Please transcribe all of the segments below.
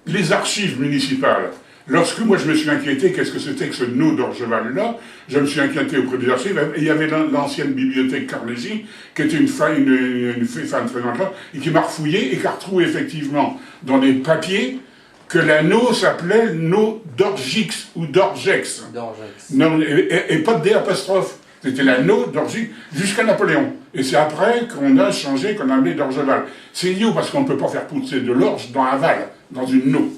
les archives municipales, lorsque moi je me suis inquiété, qu'est-ce que c'était que ce nœud d'Orgeval-là, je me suis inquiété auprès des archives, et il y avait l'ancienne bibliothèque Carnegie, qui était une femme très grande, et qui m'a refouillé, et qui a retrouvé effectivement dans les papiers que l'anneau s'appelait nœud d'Orgix, ou d'Orgex. Non, et pas de D apostrophe. C'était l'anneau d'Orgix jusqu'à Napoléon. Et c'est après qu'on a changé, qu'on a amené d'Orgeval. C'est idiot parce qu'on ne peut pas faire pousser de l'orge dans un val, dans une eau.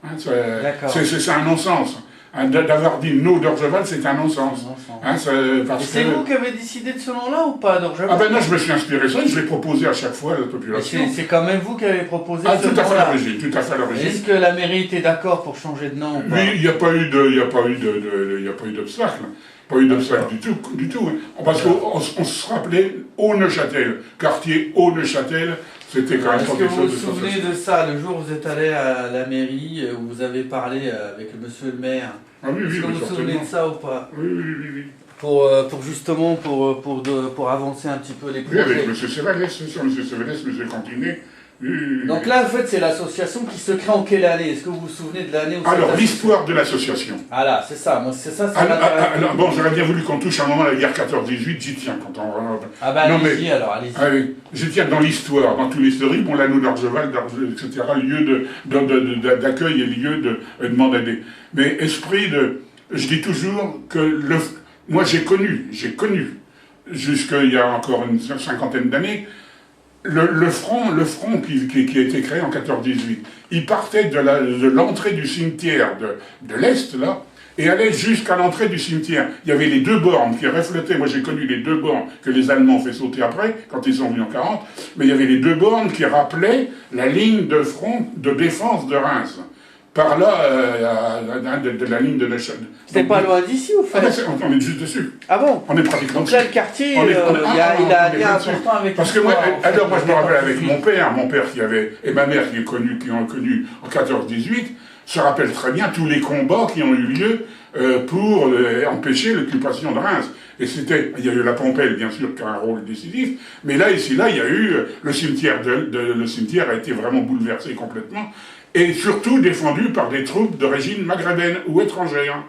Hein, c'est un non-sens. Hein, d'avoir dit nœud d'Orgeval, c'est un non-sens. Hein, c'est vous qui avez décidé de ce nom-là ou pas, d'Orgeval? Ah ben non, je me suis inspiré de ça et je l'ai proposé à chaque fois à la population. C'est quand même vous qui avez proposé ce nom-là. Tout à fait à l'origine. Est-ce que la mairie était d'accord pour changer de nom ou pas? Oui, il n'y a pas eu d'obstacle. Pas eu d'obstacle du tout. Parce qu'on se rappelait Haut-Neuchâtel, quartier Haut-Neuchâtel, c'était quand même quelque chose de Est-ce que vous vous souvenez de ça, le jour où vous êtes allé à la mairie, où vous avez parlé avec monsieur le maire? Ah oui, Est-ce que vous vous souvenez de ça ou pas? Oui. Pour justement, pour avancer un petit peu les projets. Oui, avec M. Sévalès, M. Cantinet. Donc là, en fait, c'est l'association qui se crée en quelle année? Est-ce que vous vous souvenez de l'année où Alors, l'histoire de l'association. Ah là, c'est ça, moi, c'est ça, alors, bon, j'aurais bien voulu qu'on touche un moment à la guerre 14-18, j'y tiens quand on... Ah bah, allez-y, alors, allez-y. Allez, j'y tiens dans l'histoire, dans tout l'historique, bon, l'anneau d'Orgeval, etc., lieu d'accueil et lieu de demande. Mais esprit de... Je dis toujours que moi, j'ai connu, jusqu'il y a encore une cinquantaine d'années, le front qui a été créé en 14-18, il partait de l'entrée du cimetière de l'Est, là, et allait jusqu'à l'entrée du cimetière. Il y avait les deux bornes qui reflétaient, moi j'ai connu les deux bornes que les Allemands ont fait sauter après, quand ils sont venus en 40, mais il y avait les deux bornes qui rappelaient la ligne de front de défense de Reims. Par là, de la ligne de Neuchâtel. C'était pas loin d'ici, au fait? On est juste dessus. Ah bon? On est pratiquement donc là, le quartier, il a un lien important avec... Parce que moi, moi je me rappelle avec mon père qui avait, et ma mère qui ont connu en 14-18, se rappelle très bien tous les combats qui ont eu lieu pour empêcher l'occupation de Reims. Et il y a eu la Pampelle, bien sûr, qui a un rôle décisif, mais là, il y a eu, le cimetière a été vraiment bouleversé complètement, et surtout défendu par des troupes d'origine maghrébine ou étrangère.